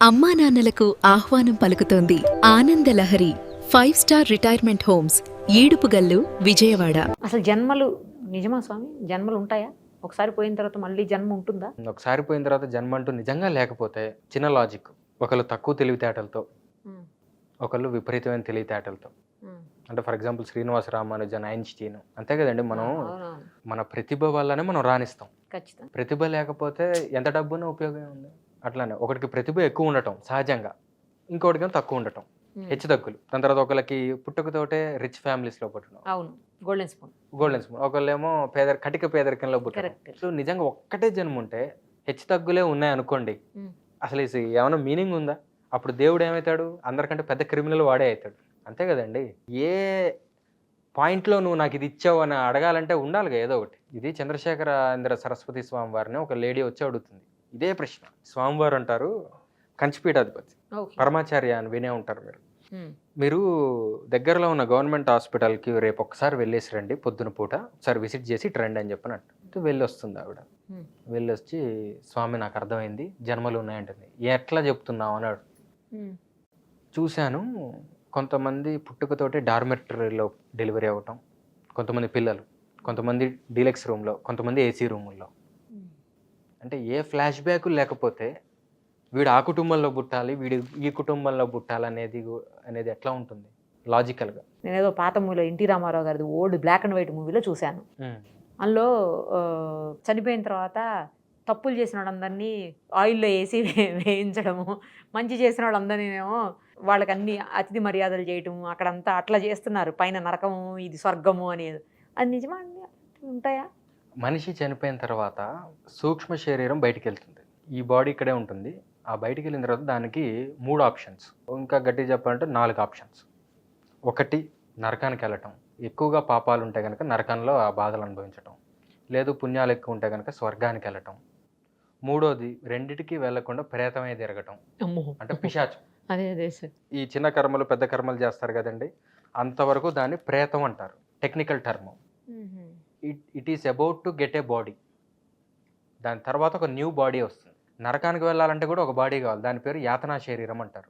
అమ్మా నాన్నలకు ఆహ్వానం పలుకుతోంది Ananda Lahari 5 star retirement homes Edupugallu Vijayawada. అసలు జన్మలు నిజమా స్వామి? జన్మలు ఉంటాయా? ఒకసారి పోయిన తర్వాత మళ్ళీ జన్మ ఉంటుందా? ఒకసారి పోయిన తర్వాత జన్మ అంటూ నిజంగా లేకపోతే చిన్న లాజిక్, ఒకళ్ళు తక్కువ తెలివితేటలతో, ఉమ్, ఒకళ్ళు విపరీతమైన తెలివితేటలతో. ఉమ్. అంటే for example Srinivasa Ramanujan, Einstein, అంతే కదండి. మనం అవునవును. మన ప్రతిభ వల్లనే మనం రాణిస్తాం. ఖచ్చితంగా. ప్రతిభ లేకపోతే ఎంత డబ్బున ఉపయోగం ఉంది. అట్లానే ఒకటికి ప్రతిభ ఎక్కువ ఉండటం సహజంగా, ఇంకోటికి తక్కువ ఉండటం హెచ్చు తగ్గులు. దాని తర్వాత ఒకళ్ళకి పుట్టుకతోటే రిచ్ ఫ్యామిలీస్లో పుట్టడం, అవును, గోల్డెన్ స్పూన్. Golden spoon. ఒకళ్ళేమో కటిక పేదరికంలో పుట్టడం. కరెక్ట్. సో నిజంగా ఒక్కటే జన్మ ఉంటే హెచ్చు తగ్గులే ఉన్నాయి అనుకోండి, అసలు ఇది ఏమైనా మీనింగ్ ఉందా? అప్పుడు దేవుడు ఏమవుతాడు? అందరికంటే పెద్ద క్రిమినల్ వాడే అవుతాడు. అంతే కదండి. ఏ పాయింట్లో నువ్వు నాకు ఇది ఇచ్చావు అని అడగాలంటే ఉండాలిగా ఏదో ఒకటి. ఇది చంద్రశేఖరేంద్ర సరస్వతి స్వామి వారిని ఒక లేడీ వచ్చి అడుగుతుంది ఇదే ప్రశ్న. స్వామివారు అంటారు, కంచిపీఠాధిపతి పరమాచార్య అని వినే ఉంటారు మీరు. మీరు దగ్గరలో ఉన్న గవర్నమెంట్ హాస్పిటల్కి రేపు ఒక్కసారి వెళ్ళేసి రండి, పొద్దున పూట ఒకసారి విజిట్ చేసి రండి అని చెప్పినట్టు వెళ్ళి వస్తుంది ఆవిడ. వెళ్ళి వచ్చి, స్వామి నాకు అర్థమైంది, జన్మలు ఉన్నాయంటుంది. ఎట్లా చెప్తున్నావు అన్నాడు. చూశాను, కొంతమంది పుట్టుకతోటి డార్మెటరీలో డెలివరీ అవ్వటం, కొంతమంది పిల్లలు, కొంతమంది డీలక్స్ రూమ్లో, కొంతమంది ఏసీ రూముల్లో. అంటే ఏ ఫ్లాష్ బ్యాక్ లేకపోతే వీడు ఆ కుటుంబంలో పుట్టాలి, వీడు ఈ కుటుంబంలో పుట్టాలి అనేది ఎట్లా ఉంటుంది లాజికల్గా? నేను ఏదో పాత మూవీలో ఎన్టీ రామారావు గారిది ఓల్డ్ బ్లాక్ అండ్ వైట్ మూవీలో చూశాను. అందులో చనిపోయిన తర్వాత తప్పులు చేసిన వాళ్ళందరినీ ఆయిల్లో వేసి వేయించడము, మంచి చేసిన వాళ్ళందరినేమో వాళ్ళకి అన్ని అతిథి మర్యాదలు చేయటము, అక్కడంతా అట్లా చేస్తున్నారు. పైన నరకము, ఇది స్వర్గము అనేది. అది నిజమా అండి? ఉంటాయా? మనిషి చనిపోయిన తర్వాత సూక్ష్మ శరీరం బయటికి వెళ్తుంది, ఈ బాడీ ఇక్కడే ఉంటుంది. ఆ బయటికి వెళ్ళిన తర్వాత దానికి 3 ఆప్షన్స్, ఇంకా గట్టిగా చెప్పాలంటే 4 ఆప్షన్స్. ఒకటి, నరకానికి వెళ్ళటం. ఎక్కువగా పాపాలు ఉంటే కనుక నరకంలో ఆ బాధలు అనుభవించటం, లేదు పుణ్యాలు ఎక్కువ ఉంటే కనుక స్వర్గానికి వెళ్ళటం. మూడోది, రెండిటికి వెళ్లకుండా ప్రేతమే తిరగటం, అంటే పిశాచం. అదే అదే సార్. ఈ చిన్న కర్మలు పెద్ద కర్మలు చేస్తారు కదండి, అంతవరకు దాన్ని ప్రేతం అంటారు, technical term. It is about to get a body. దాని తర్వాత ఒక న్యూ బాడీ వస్తుంది. నరకానికి వెళ్ళాలంటే కూడా ఒక బాడీ కావాలి, దాని పేరు యాతనా శరీరం అంటారు.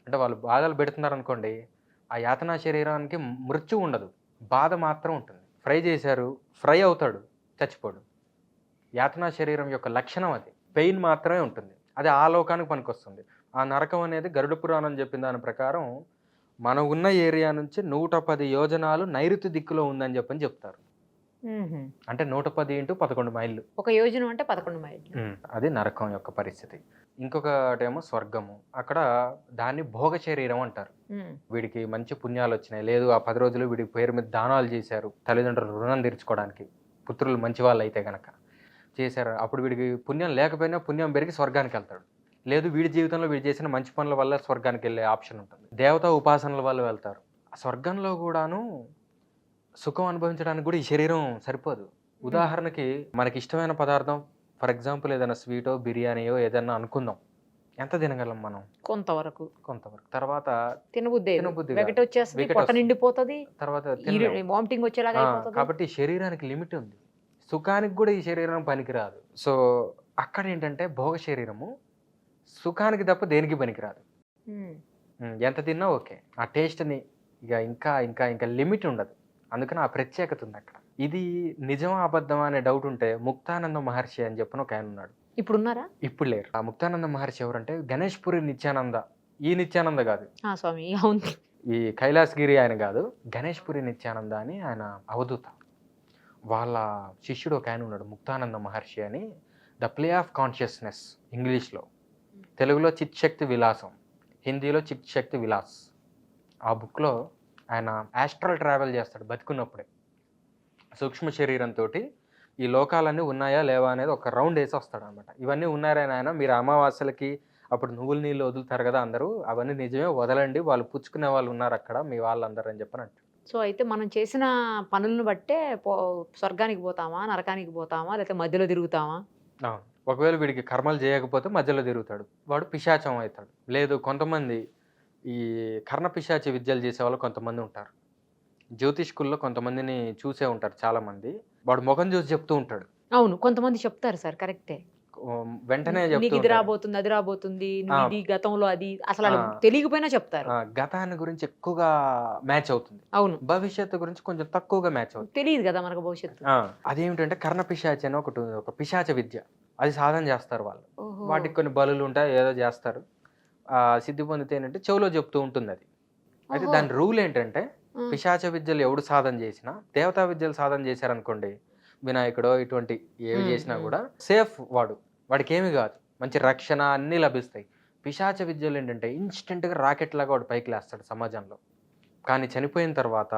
అంటే వాళ్ళు బాధలు పెడుతున్నారు అనుకోండి, ఆ యాతనా శరీరానికి మృత్యు ఉండదు, బాధ మాత్రం ఉంటుంది. ఫ్రై చేశారు, ఫ్రై అవుతాడు, చచ్చిపోడు. యాతనా శరీరం యొక్క లక్షణం అది, పెయిన్ మాత్రమే ఉంటుంది. అది ఆ లోకానికి పనికొస్తుంది. ఆ నరకం అనేది గరుడ పురాణం చెప్పిన దాని ప్రకారం మనం ఉన్న ఏరియా నుంచి 110 యోజనాలు నైరుతి దిక్కులో ఉందని చెప్తారు. అంటే 110 × 11 మైళ్ళు. ఒక యోజనం అంటే 11 మైళ్ళు. అది నరకం యొక్క పరిస్థితి. ఇంకొకటేమో స్వర్గము. అక్కడ దాన్ని భోగ శరీరం అంటారు. వీడికి మంచి పుణ్యాలు వచ్చినాయి, లేదు ఆ 10 రోజులు వీడి పేరు మీద దానాలు చేశారు, తల్లిదండ్రులు రుణం తీర్చుకోవడానికి, పుత్రులు మంచి వాళ్ళు అయితే గనక చేశారు. అప్పుడు వీడికి పుణ్యం లేకపోయినా పుణ్యం పెరిగి స్వర్గానికి వెళ్తాడు. లేదు వీడి జీవితంలో వీడు చేసిన మంచి పనుల వల్ల స్వర్గానికి వెళ్ళే ఆప్షన్ ఉంటుంది. దేవతా ఉపాసనల వల్ల వెళ్తారు. ఆ స్వర్గంలో కూడాను సుఖం అనుభవించడానికి కూడా ఈ శరీరం సరిపోదు. ఉదాహరణకి మనకి ఇష్టమైన పదార్థం, ఫర్ ఎగ్జాంపుల్ ఏదైనా స్వీటో బిర్యానీయో ఏదైనా అనుకుందాం, ఎంత తినగలం మనం? కొంతవరకు. తర్వాత తినబుద్ధి నిండిపోతుంది, తర్వాత వామిటింగ్ వచ్చేలాగా అయిపోతుంది. కాబట్టి శరీరానికి లిమిట్ ఉంది, సుఖానికి కూడా ఈ శరీరం పనికిరాదు. సో అక్కడ ఏంటంటే భోగ శరీరము సుఖానికి తప్ప దేనికి పనికిరాదు. ఎంత తిన్నా ఓకే, ఆ టేస్ట్ని ఇక ఇంకా ఇంకా ఇంకా లిమిట్ ఉండదు. అందుకని ఆ ప్రత్యేకత ఉంది అక్కడ. ఇది నిజమా అబద్ధమా అనే డౌట్ ఉంటే ముక్తానంద మహర్షి అని చెప్పిన ఒక ఆయన ఉన్నాడు. ఇప్పుడు ఉన్నారా? ఇప్పుడు లేరు. ఆ ముక్తానంద మహర్షి ఎవరంటే గణేష్పురి నిత్యానంద. ఈ నిత్యానంద కాదు స్వామి, ఈ కైలాసగిరి ఆయన కాదు, గణేష్పురి నిత్యానంద అని ఆయన అవధూత. వాళ్ళ శిష్యుడు ఒక ఆయన ఉన్నాడు, ముక్తానంద మహర్షి అని. ద ప్లే ఆఫ్ కాన్షియస్నెస్ ఇంగ్లీష్లో, తెలుగులో చిత్శక్తి విలాసం, హిందీలో చిత్శక్తి విలాస్. ఆ బుక్లో ఆయన ఆస్ట్రల్ ట్రావెల్ చేస్తాడు బతికున్నప్పుడే. సూక్ష్మ శరీరంతో ఈ లోకాలన్నీ ఉన్నాయా లేవా అనేది ఒక రౌండ్ వేసి వస్తాడు అనమాట. ఇవన్నీ ఉన్నారని ఆయన, మీరు అమావాస్యలకి అప్పుడు నువ్వుల నీళ్ళు వదులుతారు కదా అందరూ, అవన్నీ నిజమే, వదలండి, వాళ్ళు పుచ్చుకునే వాళ్ళు ఉన్నారు అక్కడ, మీ వాళ్ళందరూ అని చెప్పినట్టు. సో అయితే మనం చేసిన పనులను బట్టే స్వర్గానికి పోతామా, నరకానికి పోతామా, లేకపోతే మధ్యలో తిరుగుతామా? ఒకవేళ వీడికి కర్మలు చేయకపోతే మధ్యలో తిరుగుతాడు, వాడు పిశాచం అవుతాడు. లేదు కొంతమంది ఈ కర్ణ పిశాచి విద్యలు చేసే వాళ్ళు కొంతమంది ఉంటారు. జ్యోతిష్కుల్లో కొంతమందిని చూసే ఉంటారు చాలామంది. వాడు ముఖం చూసి చెప్తూ ఉంటాడు. అవును, కొంతమంది చెప్తారు సార్, కరెక్టే. వెంటనే నీకు చెప్తూ ఇది ఉంటారు. రాబోతుంది, అది రాబోతుంది, నువ్వు ఆ. ఇది గతంలో అది అసలు ఆ. వాళ్ళకి తెలియకపోయినా చెప్తారు. గతాన్ని గురించి ఎక్కువగా మ్యాచ్ అవుతుంది. అవును. భవిష్యత్తు గురించి కొంచెం తక్కువగా మ్యాచ్ అవుతుంది. తెలియదు కదా మనకు భవిష్యత్తు. అదేమిటంటే కర్ణ పిశాచి అని ఒక పిశాచ విద్య. అది సాధన చేస్తారు వాళ్ళు. ఓహో. వాటికి కొన్ని బలులు ఉంటాయి, ఏదో చేస్తారు. సిద్ధి పొందితే ఏంటంటే చెవులో చెప్తూ ఉంటుంది అది. అయితే ఓహో. దాని రూల్ ఏంటంటే ఉమ్. పిశాచ విద్యలు ఎవడు సాధన చేసినా, దేవతా విద్యలు సాధన చేశారనుకోండి, వినాయకుడో ఇటువంటి ఏవి చేసినా కూడా సేఫ్ వాడికి ఏమి కాదు, మంచి రక్షణ అన్నీ లభిస్తాయి. పిశాచ విద్యలు ఏంటంటే ఇన్స్టెంట్గా రాకెట్ లాగా వాడు పైకి లేస్తాడు సమాజంలో. కానీ చనిపోయిన తర్వాత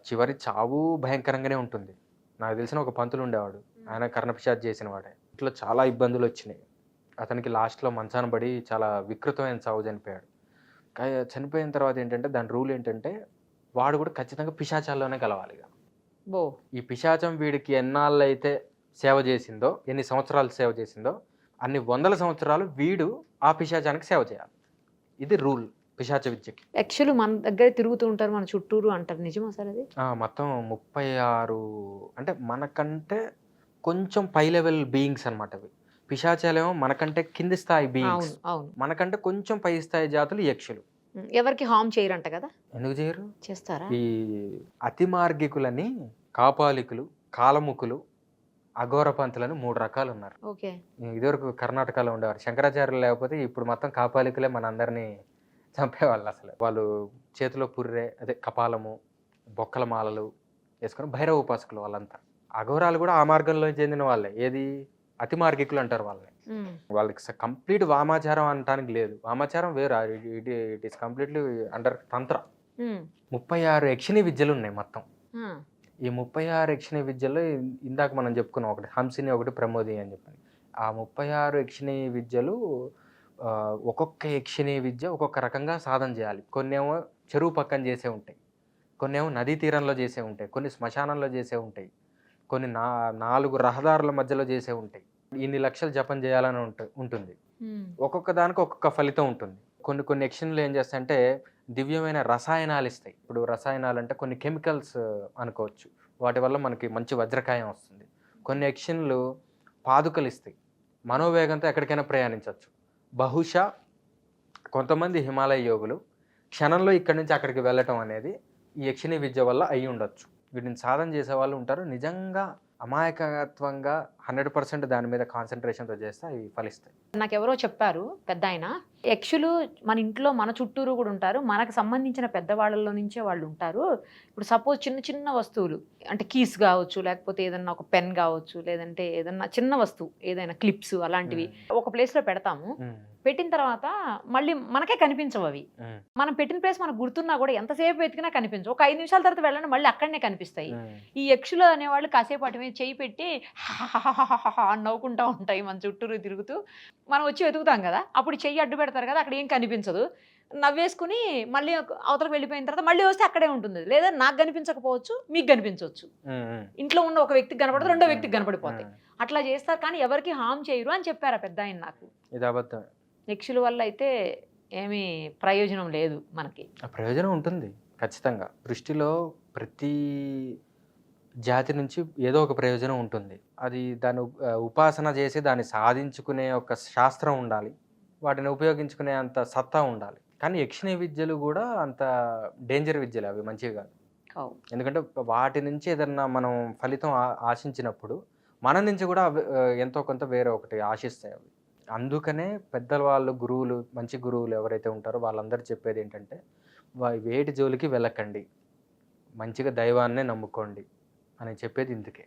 చివరి చావు భయంకరంగానే ఉంటుంది. నాకు తెలిసిన ఒక పంతులు ఉండేవాడు, ఆయన కర్ణపిశాచ్ చేసిన వాడే. ఇంట్లో చాలా ఇబ్బందులు వచ్చినాయి. అతనికి లాస్ట్లో మంచాన పడి చాలా వికృతమైన చావు చనిపోయాడు. చనిపోయిన తర్వాత ఏంటంటే దాని రూల్ ఏంటంటే వాడు కూడా ఖచ్చితంగా పిశాచాల్లోనే కలవాలి. బో. ఈ పిశాచం వీడికి ఎన్నాళ్ళు అయితే సేవ చేసిందో, ఎన్ని సంవత్సరాలు సేవ చేసిందో, అన్ని వందల సంవత్సరాలు వీడు ఆ పిశాచానికి సేవ చేయాలి. ఇది రూల్ పిశాచ విద్యకి. యాక్చువల్లీ మన దగ్గర తిరుగుతూ ఉంటారు, మన చుట్టూరు అంటారు. నిజమా సార్ అది? మొత్తం 36 అంటే మనకంటే కొంచెం పై లెవెల్ బీయింగ్స్ అనమాట అవి. పిశాచాలేమో మనకంటే కింది స్థాయి బీయింగ్స్, అవును, అవును. మనకంటే కొంచెం పై స్థాయి జాతులు యక్షులు. ఎవరికి హామ్ చేయరంట కదా? ఎందుకు చేయరు? చేస్తారా? ఈ అతి మార్గికులని, కాపాలికులు, కాలముకులు, అఘోర పంతులని 3 రకాలు ఉన్నారు. ఓకే. ఇదివరకు కర్ణాటకలో ఉండేవారు. శంకరాచార్యులు లేకపోతే ఇప్పుడు మొత్తం కాపాలికులే మన అందరినీ చంపేవాళ్ళు. అసలు వాళ్ళు చేతిలో పుర్రె, అదే కపాలము, బొక్కల మాలలు వేసుకొని భైరవ ఉపాసకులు వాళ్ళంతా. అఘోరాలు కూడా ఆ మార్గంలో చెందిన వాళ్ళే. ఏది అతి మార్గికులు అంటారు వాళ్ళని. వాళ్ళకి కంప్లీట్ వామాచారం అనటానికి లేదు. వామాచారం వేరు, ఇట్ ఈస్ కంప్లీట్లీ అండర్ తంత్ర. 36 యక్షిణీ విద్యలు ఉన్నాయి మొత్తం. ఈ 36 యక్షిణీ విద్యల్లో ఇందాక మనం చెప్పుకున్నాం, ఒకటి హంసిని, ఒకటి ప్రమోది అని చెప్పని. ఆ 36 యక్షిణీ విద్యలు ఒక్కొక్క యక్షిణీ విద్య ఒక్కొక్క రకంగా సాధన చేయాలి. కొన్నేమో చెరువు పక్కన చేసే ఉంటాయి, కొన్నేమో నదీ తీరంలో చేసే ఉంటాయి, కొన్ని శ్మశానంలో చేసే ఉంటాయి, కొన్ని 4 రహదారుల మధ్యలో చేసే ఉంటాయి. ఇన్ని లక్షలు జపం చేయాలని ఉంటుంది. ఒక్కొక్క దానికి ఒక్కొక్క ఫలితం ఉంటుంది. కొన్ని యక్షిణులు ఏం చేస్తాయంటే దివ్యమైన రసాయనాలు ఇస్తాయి. ఇప్పుడు రసాయనాలు అంటే కొన్ని కెమికల్స్ అనుకోవచ్చు, వాటి వల్ల మనకి మంచి వజ్రకాయం వస్తుంది. కొన్ని యక్షిణులు పాదుకలు ఇస్తాయి, మనోవేగంతో ఎక్కడికైనా ప్రయాణించవచ్చు. బహుశా కొంతమంది హిమాలయ యోగులు క్షణంలో ఇక్కడి నుంచి అక్కడికి వెళ్ళటం అనేది ఈ యక్షిణీ విద్య వల్ల అయి ఉండొచ్చు. వీటిని సాధన చేసే వాళ్ళు ఉంటారు. నిజంగా అమాయకత్వంగా 100% దాని మీద కాన్సన్ట్రేషన్తో చేస్తే అవి ఫలిస్తాయి. నాకు ఎవరో చెప్పారు, పెద్ద ఆయన, యక్షులు మన ఇంట్లో మన చుట్టూరు కూడా ఉంటారు, మనకు సంబంధించిన పెద్దవాళ్ళలో నుంచే వాళ్ళు ఉంటారు. ఇప్పుడు సపోజ్ చిన్న చిన్న వస్తువులు అంటే కీస్ కావచ్చు, లేకపోతే ఏదన్నా ఒక పెన్ కావచ్చు, లేదంటే ఏదన్నా చిన్న వస్తువు ఏదైనా క్లిప్స్ అలాంటివి ఒక ప్లేస్లో పెడతాము. పెట్టిన తర్వాత మళ్ళీ మనకే కనిపించవు అవి. మనం పెట్టిన ప్లేస్ మనకు గుర్తున్నా కూడా ఎంతసేపు వెతికినా కనిపించవు. ఒక 5 నిమిషాల తర్వాత వెళ్ళండి, మళ్ళీ అక్కడనే కనిపిస్తాయి. ఈ యక్షులు అనేవాళ్ళు కాసేపు అటు మీద చేయి పెట్టి అని నవ్వుకుంటూ ఉంటాయి మన చుట్టూరు తిరుగుతూ. మనం వచ్చి వెతుకుతాం కదా, అప్పుడు చెయ్యి అడ్డు పెడతారు కదా, అక్కడ ఏం కనిపించదు. నవ్వేసుకుని మళ్ళీ అవతలకు వెళ్ళిపోయిన తర్వాత మళ్ళీ వస్తే అక్కడే ఉంటుంది. లేదా నాకు కనిపించకపోవచ్చు, మీకు కనిపించవచ్చు. ఇంట్లో ఉన్న ఒక వ్యక్తికి కనపడదు, రెండో వ్యక్తికి కనపడిపోతాయి. అట్లా చేస్తారు కానీ ఎవరికి హామ్ చేయరు అని చెప్పారు ఆ పెద్ద ఆయన నాకు. ఇది అబద్ధం. యక్షుల వల్ల అయితే ఏమీ ప్రయోజనం లేదు మనకి. ప్రయోజనం ఉంటుంది ఖచ్చితంగా. దృష్టిలో ప్రతి జాతి నుంచి ఏదో ఒక ప్రయోజనం ఉంటుంది. అది దాన్ని ఉపాసన చేసి దాన్ని సాధించుకునే ఒక శాస్త్రం ఉండాలి, వాటిని ఉపయోగించుకునే అంత సత్తా ఉండాలి. కానీ యక్షిణీ విద్యలు కూడా అంత డేంజర్ విద్యలు, అవి మంచివి కాదు. ఎందుకంటే వాటి నుంచి ఏదన్నా మనం ఫలితం ఆశించినప్పుడు మన నుంచి కూడా ఎంతో కొంత వేరే ఒకటి ఆశిస్తాయి అవి. అందుకనే పెద్దవాళ్ళు, గురువులు, మంచి గురువులు ఎవరైతే ఉంటారో వాళ్ళందరూ చెప్పేది ఏంటంటే వేటి జోలికి వెళ్ళకండి, మంచిగా దైవాన్నే నమ్ముకోండి అని చెప్పేది ఇందుకే.